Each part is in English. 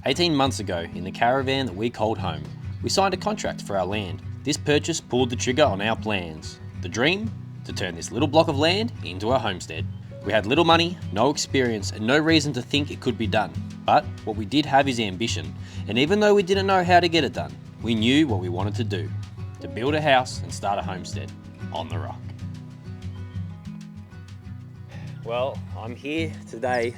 18 months ago, in the caravan that we called home, we signed a contract for our land. This purchase pulled the trigger on our plans. The dream? To turn this little block of land into a homestead. We had little money, no experience, and no reason to think it could be done. But what we did have is ambition, and even though we didn't know how to get it done, we knew what we wanted to do. To build a house and start a homestead on the rock. Well, I'm here today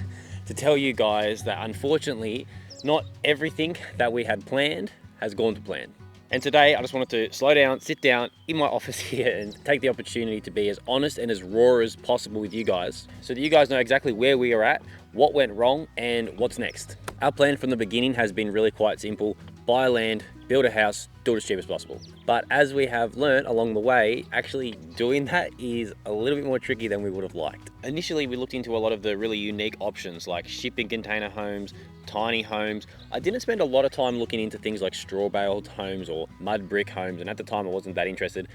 to tell you guys that unfortunately, not everything that we had planned has gone to plan. And today I just wanted to slow down, sit down in my office here and take the opportunity to be as honest and as raw as possible with you guys so that you guys know exactly where we are at, what went wrong and what's next. Our plan from the beginning has been really quite simple: buy land, build a house, do it as cheap as possible. But as we have learned along the way, actually doing that is a little bit more tricky than we would have liked. Initially, we looked into a lot of the really unique options like shipping container homes, tiny homes. I didn't spend a lot of time looking into things like straw baled homes or mud brick homes, and at the time I wasn't that interested.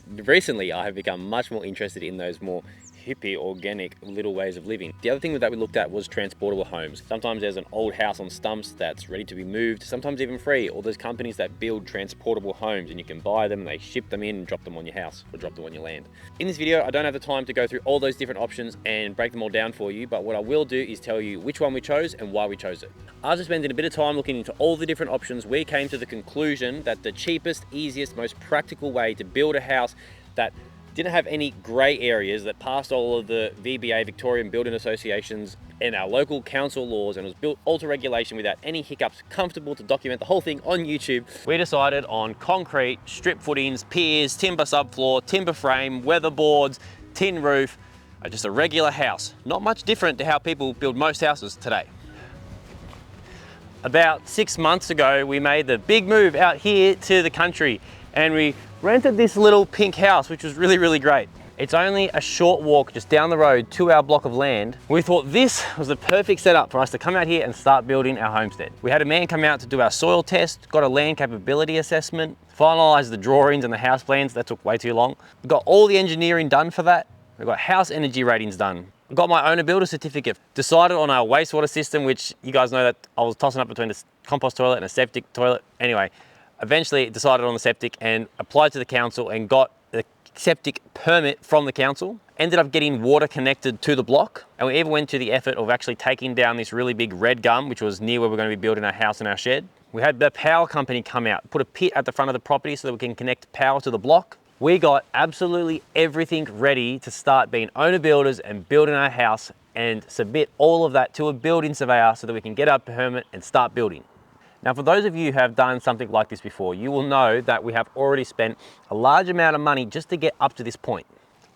Recently, I have become much more interested in those more hippie, organic little ways of living. The other thing that we looked at was transportable homes. Sometimes there's an old house on stumps that's ready to be moved, sometimes even free, or there's companies that build transportable homes and you can buy them, they ship them in and drop them on your house or drop them on your land. In this video, I don't have the time to go through all those different options and break them all down for you, but what I will do is tell you which one we chose and why we chose it. After spending a bit of time looking into all the different options, we came to the conclusion that the cheapest, easiest, most practical way to build a house that didn't have any grey areas, that passed all of the VBA, Victorian Building Associations, and our local council laws, and was built all to regulation without any hiccups, comfortable to document the whole thing on YouTube. We decided on concrete, strip footings, piers, timber subfloor, timber frame, weatherboards, tin roof, just a regular house. Not much different to how people build most houses today. About 6 months ago, we made the big move out here to the country, and we rented this little pink house, which was really great. It's only a short walk just down the road to our block of land. We thought this was the perfect setup for us to come out here and start building our homestead. We had a man come out to do our soil test, got a land capability assessment, finalized the drawings and the house plans. That took way too long. We got all the engineering done for that. We got house energy ratings done. I got my owner builder certificate, decided on our wastewater system, which you guys know that I was tossing up between a compost toilet and a septic toilet. Anyway, eventually decided on the septic and applied to the council and got the septic permit from the council. Ended up getting water connected to the block, and we even went to the effort of actually taking down this really big red gum, which was near where we're going to be building our house and our shed. We had the power company come out, put a pit at the front of the property so that we can connect power to the block. We got absolutely everything ready to start being owner builders and building our house, and submit all of that to a building surveyor so that we can get our permit and start building. Now, for those of you who have done something like this before, you will know that we have already spent a large amount of money just to get up to this point.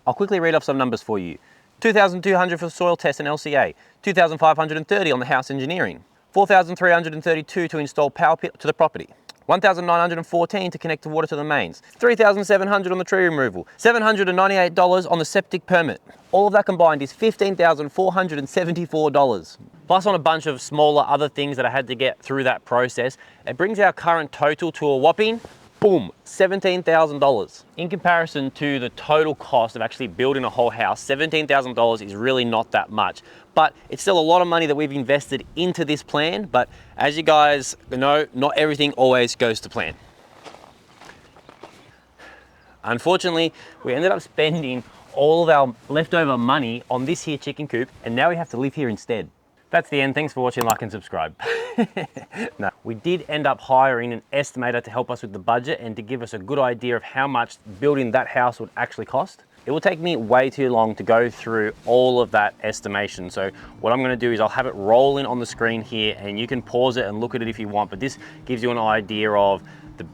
I'll quickly read off some numbers for you. $2,200 for soil test and LCA, $2,530 on the house engineering, $4,332 to install power pit to the property, $1,914 to connect the water to the mains, $3,700 on the tree removal, $798 on the septic permit. All of that combined is $15,474. Plus on a bunch of smaller other things that I had to get through that process, it brings our current total to a whopping, boom, $17,000. In comparison to the total cost of actually building a whole house, $17,000 is really not that much. But it's still a lot of money that we've invested into this plan. But as you guys know, not everything always goes to plan. Unfortunately, we ended up spending all of our leftover money on this here chicken coop, and now we have to live here instead. That's the end. Thanks for watching, like and subscribe. No, we did end up hiring an estimator to help us with the budget and to give us a good idea of how much building that house would actually cost. It will take me way too long to go through all of that estimation. So what I'm going to do is I'll have it rolling on the screen here, and you can pause it and look at it if you want, but this gives you an idea of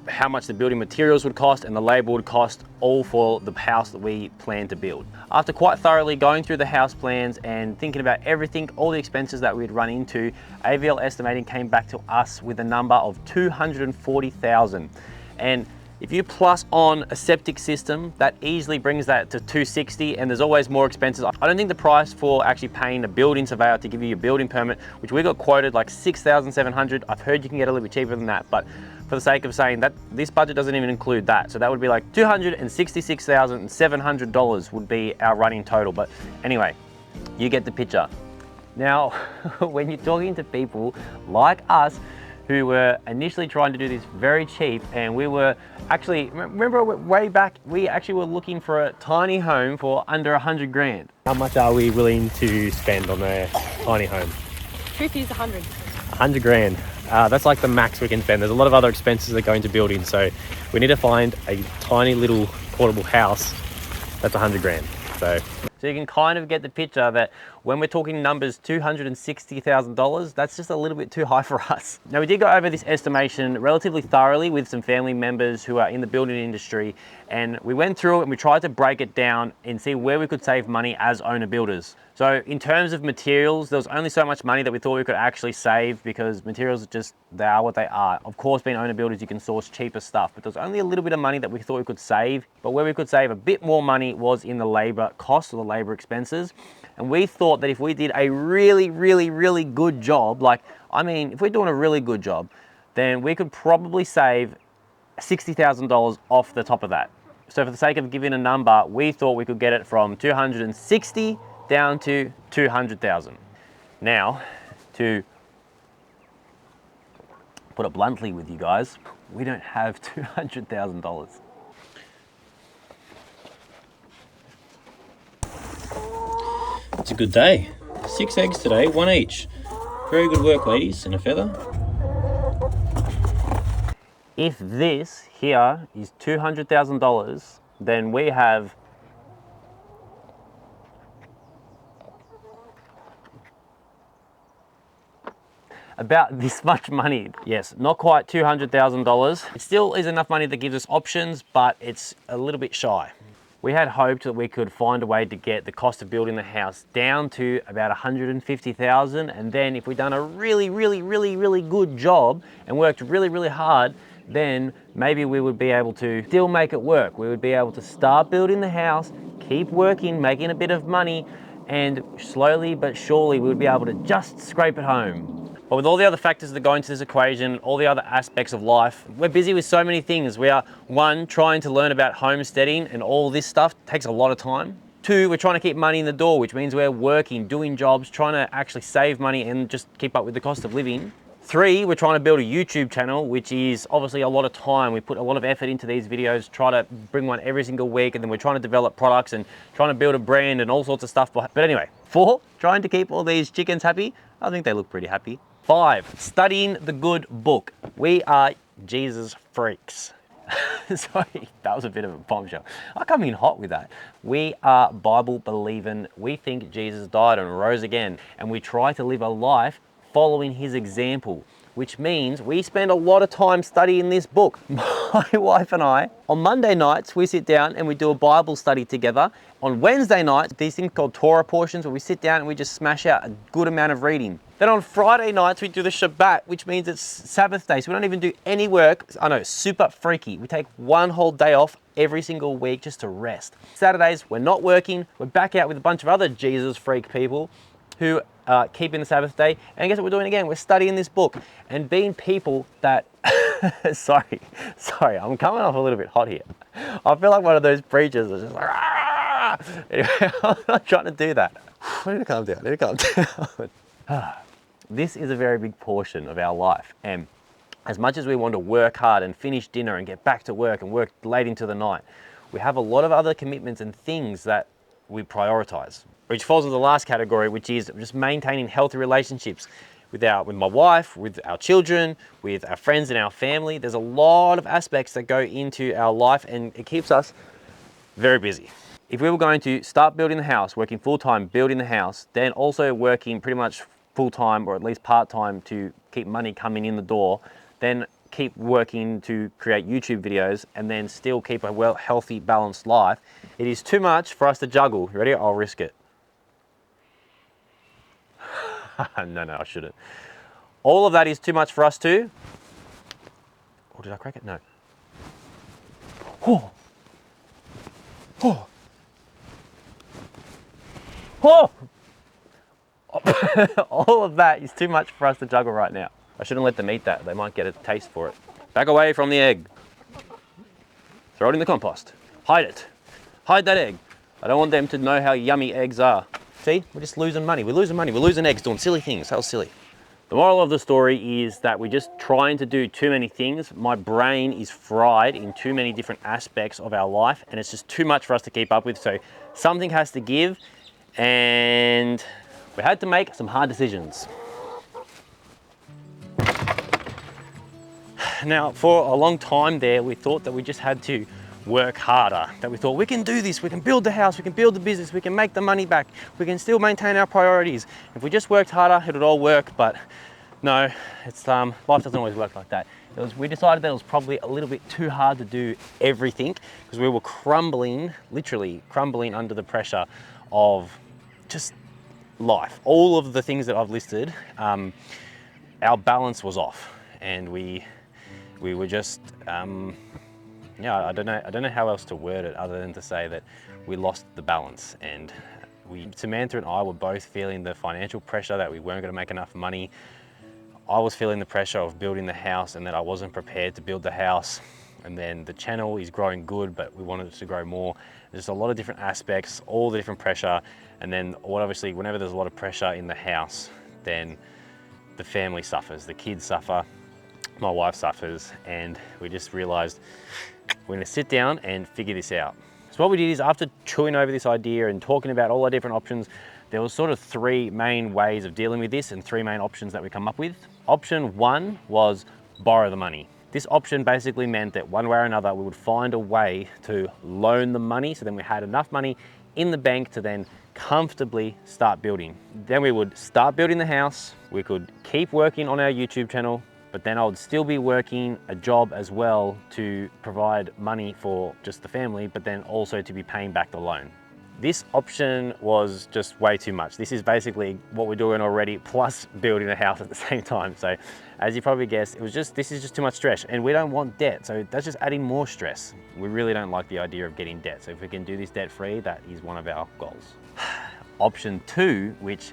how much the building materials would cost and the labor would cost, all for the house that we plan to build. After quite thoroughly going through the house plans and thinking about everything, all the expenses that we'd run into, AVL Estimating came back to us with a number of $240,000. And if you plus on a septic system, that easily brings that to $260,000, and there's always more expenses. I don't think the price for actually paying a building surveyor to give you your building permit, which we got quoted like $6,700. I've heard you can get a little bit cheaper than that, but for the sake of saying that, this budget doesn't even include that. So that would be like $266,700 would be our running total. But anyway, you get the picture. Now, when you're talking to people like us who were initially trying to do this very cheap, and we were actually, remember way back, we actually were looking for a tiny home for under 100 grand. How much are we willing to spend on a tiny home? Truth is 100. 100 grand. That's like the max we can spend. There's a lot of other expenses that go into building, so we need to find a tiny little portable house that's 100 grand. So you can kind of get the picture that when we're talking numbers $260,000, that's just a little bit too high for us. Now, we did go over this estimation relatively thoroughly with some family members who are in the building industry, and we went through it and we tried to break it down and see where we could save money as owner builders. So in terms of materials, there was only so much money that we thought we could actually save, because materials are just, they are what they are. Of course, being owner builders, you can source cheaper stuff, but there's only a little bit of money that we thought we could save. But where we could save a bit more money was in the labor costs or the labor expenses. And we thought that if we did a really, really, really good job, like, I mean, if we're doing a really good job, then we could probably save $60,000 off the top of that. So for the sake of giving a number, we thought we could get it from 260 down to 200,000. Now, to put it bluntly with you guys, we don't have $200,000. It's a good day. 6 eggs today, 1 each. Very good work, ladies, and a feather. If this here is $200,000, then we have about this much money. Yes, not quite $200,000. It still is enough money that gives us options, but it's a little bit shy. We had hoped that we could find a way to get the cost of building the house down to about 150,000, and then if we'd done a really, really, really, really good job and worked really, really hard, then maybe we would be able to still make it work. We would be able to start building the house, keep working, making a bit of money, and slowly but surely we would be able to just scrape it home. But with all the other factors that go into this equation, all the other aspects of life, we're busy with so many things. We are, one, trying to learn about homesteading, and all this stuff takes a lot of time. Two, we're trying to keep money in the door, which means we're working, doing jobs, trying to actually save money and just keep up with the cost of living. Three, we're trying to build a YouTube channel, which is obviously a lot of time. We put a lot of effort into these videos, try to bring one every single week, and then we're trying to develop products and trying to build a brand and all sorts of stuff. But anyway, four, trying to keep all these chickens happy. I think they look pretty happy. Five, studying the good book. We are Jesus freaks. Sorry, that was a bit of a bombshell. I come in hot with that. We are Bible believing. We think Jesus died and rose again, and we try to live a life following his example, which means we spend a lot of time studying this book. My wife and I, on Monday nights, we sit down and we do a Bible study together. On Wednesday nights, these things called Torah portions, where we sit down and we just smash out a good amount of reading. Then on Friday nights, we do the Shabbat, which means it's Sabbath day, so we don't even do any work. I know, super freaky. We take one whole day off every single week just to rest. Saturdays, we're not working. We're back out with a bunch of other Jesus freak people who are keeping the Sabbath day. And guess what we're doing again? We're studying this book and being people that, sorry, I'm coming off a little bit hot here. I feel like one of those preachers that's just like, ah! Anyway, I'm not trying to do that. I need to calm down, This is a very big portion of our life, and as much as we want to work hard and finish dinner and get back to work and work late into the night, we have a lot of other commitments and things that we prioritize, which falls into the last category, which is just maintaining healthy relationships with my wife, with our children, with our friends and our family. There's a lot of aspects that go into our life, and it keeps us very busy. If we were going to start building the house, working full-time building the house, then also working pretty much full-time or at least part-time to keep money coming in the door, then keep working to create YouTube videos, and then still keep a healthy, balanced life, it is too much for us to juggle. You ready? I'll risk it. No, I shouldn't. All of that is too much for us to... Oh, did I crack it? No. Oh. Oh. Oh. All of that is too much for us to juggle right now. I shouldn't let them eat that. They might get a taste for it. Back away from the egg. Throw it in the compost. Hide it. Hide that egg. I don't want them to know how yummy eggs are. see, we're just losing money. We're losing money. We're losing eggs doing silly things. That was silly. The moral of the story is that we're just trying to do too many things. My brain is fried in too many different aspects of our life, and it's just too much for us to keep up with. So something has to give, and we had to make some hard decisions. Now, for a long time there, we thought that we just had to work harder, that we thought we can do this, we can build the house, we can build the business, we can make the money back, we can still maintain our priorities. If we just worked harder, it would all work, but no, it's life doesn't always work like that. We decided that it was probably a little bit too hard to do everything because we were crumbling, literally crumbling under the pressure of just life. All of the things that I've listed, our balance was off, and we were just, yeah, I don't know how else to word it other than to say that we lost the balance. And Samantha and I were both feeling the financial pressure that we weren't going to make enough money. I was feeling the pressure of building the house and that I wasn't prepared to build the house. And then the channel is growing good, but we wanted it to grow more. There's a lot of different aspects, all the different pressure. And then obviously, whenever there's a lot of pressure in the house, then the family suffers, the kids suffer, my wife suffers, and we just realized we're gonna sit down and figure this out. So what we did is, after chewing over this idea and talking about all the different options, there was sort of three main ways of dealing with this and three main options that we come up with. Option one was borrow the money. This option basically meant that one way or another, we would find a way to loan the money, so then we had enough money in the bank to then comfortably start building. Then we would start building the house, we could keep working on our YouTube channel, but then I would still be working a job as well to provide money for just the family, but then also to be paying back the loan. This option was just way too much. This is basically what we're doing already, plus building a house at the same time. So as you probably guessed, this is just too much stress, and we don't want debt. So that's just adding more stress. We really don't like the idea of getting debt. So if we can do this debt free, that is one of our goals. Option two, which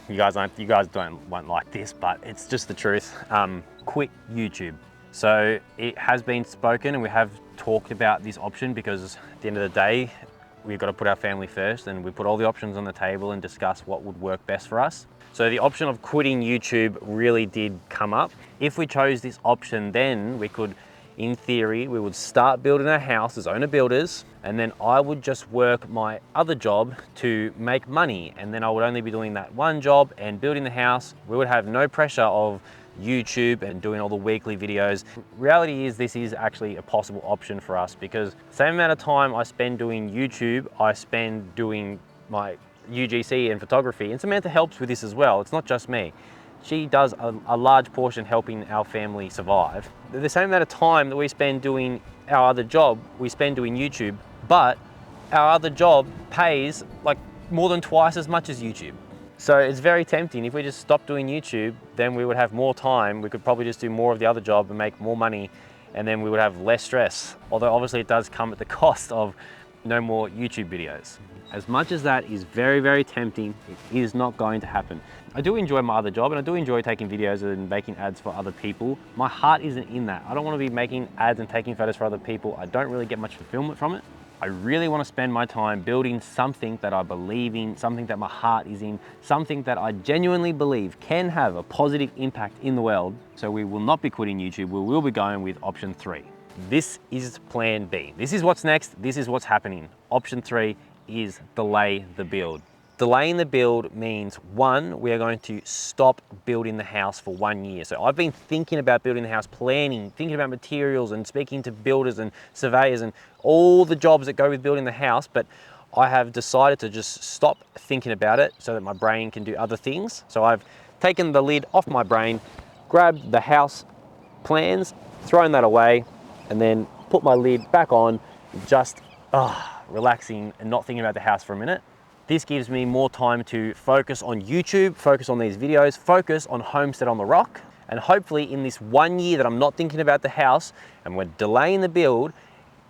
you guys won't like this, but it's just the truth. Quit YouTube. So it has been spoken, and we have talked about this option, because at the end of the day, we've got to put our family first, and we put all the options on the table and discuss what would work best for us. So the option of quitting YouTube really did come up. If we chose this option, then we could, in theory, we would start building our house as owner builders, and then I would just work my other job to make money. And then I would only be doing that one job and building the house. We would have no pressure of YouTube and doing all the weekly videos. Reality is, this is actually a possible option for us, because the same amount of time I spend doing YouTube, I spend doing my UGC and photography. And Samantha helps with this as well. It's not just me. She does a large portion helping our family survive. The same amount of time that we spend doing our other job, we spend doing YouTube, but our other job pays like more than twice as much as YouTube. So it's very tempting. If we just stopped doing YouTube, then we would have more time. We could probably just do more of the other job and make more money, and then we would have less stress. Although obviously it does come at the cost of no more YouTube videos. As much as that is very, very tempting, it is not going to happen. I do enjoy my other job, and I do enjoy taking videos and making ads for other people. My heart isn't in that. I don't want to be making ads and taking photos for other people. I don't really get much fulfillment from it. I really want to spend my time building something that I believe in, something that my heart is in, something that I genuinely believe can have a positive impact in the world. So we will not be quitting YouTube. We will be going with option three. This is plan B. This is what's next. This is what's happening. Option three is delay the build. Delaying the build means, one, we are going to stop building the house for 1 year. So I've been thinking about building the house, planning, thinking about materials and speaking to builders and surveyors and all the jobs that go with building the house, but I have decided to just stop thinking about it so that my brain can do other things. So I've taken the lid off my brain, grabbed the house plans, thrown that away, and then put my lid back on, just relaxing and not thinking about the house for a minute. This gives me more time to focus on YouTube, focus on these videos, focus on Homestead on the Rock. And hopefully in this 1 year that I'm not thinking about the house and we're delaying the build,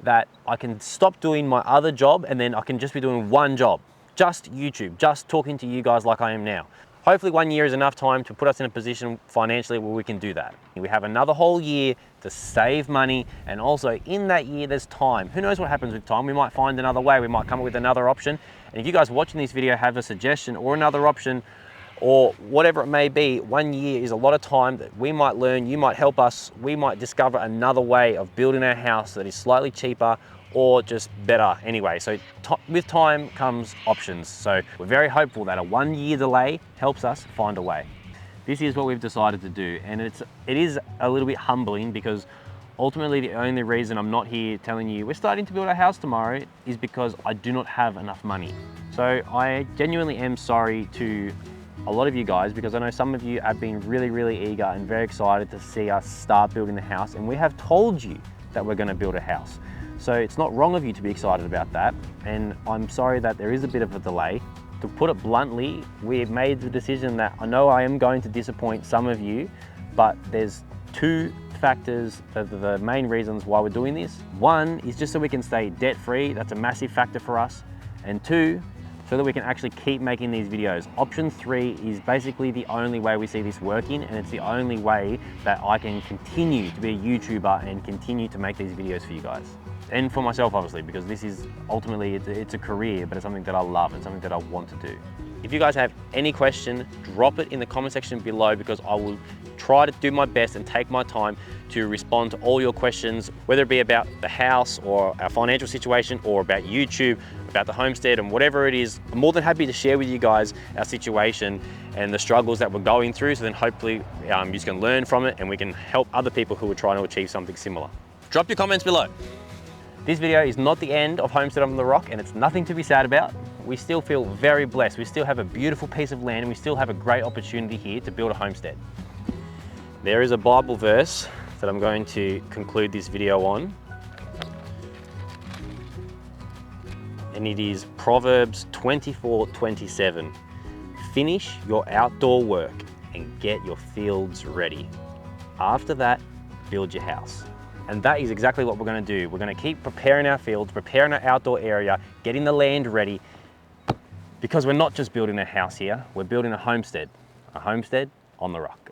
that I can stop doing my other job, and then I can just be doing one job, just YouTube, just talking to you guys like I am now. hopefully 1 year is enough time to put us in a position financially where we can do that. We have another whole year to save money, and also in that year there's time. Who knows what happens with time? We might find another way, we might come up with another option. And if you guys watching this video have a suggestion or another option or whatever it may be, 1 year is a lot of time that we might learn, you might help us, we might discover another way of building our house that is slightly cheaper or just better anyway. So with time comes options. So we're very hopeful that a 1 year delay helps us find a way. This is what we've decided to do, and it is a little bit humbling because ultimately the only reason I'm not here telling you we're starting to build a house tomorrow is because I do not have enough money. So I genuinely am sorry to a lot of you guys, because I know some of you have been really eager and very excited to see us start building the house, and we have told you that we're going to build a house. So it's not wrong of you to be excited about that, and I'm sorry that there is a bit of a delay. To put it bluntly, we've made the decision that I know I am going to disappoint some of you, but there's two factors that are the main reasons why we're doing this. One is just so we can stay debt free, that's a massive factor for us, and two, so that we can actually keep making these videos. Option 3 is basically the only way we see this working, and it's the only way that I can continue to be a YouTuber and continue to make these videos for you guys. And for myself, obviously, because this is ultimately, it's a career, but it's something that I love and something that I want to do. If you guys have any question, drop it in the comment section below, because I will try to do my best and take my time to respond to all your questions, whether it be about the house or our financial situation or about YouTube, about the homestead and whatever it is. I'm more than happy to share with you guys our situation and the struggles that we're going through, so then hopefully you can learn from it and we can help other people who are trying to achieve something similar. Drop your comments below. This video is not the end of Homestead on the Rock, and it's nothing to be sad about. We still feel very blessed. We still have a beautiful piece of land, and we still have a great opportunity here to build a homestead. There is a Bible verse that I'm going to conclude this video on, and it is Proverbs 24:27. Finish your outdoor work and get your fields ready. After that, build your house. And that is exactly what we're going to do. We're going to keep preparing our fields, preparing our outdoor area, getting the land ready, because we're not just building a house here, we're building a homestead on the rock.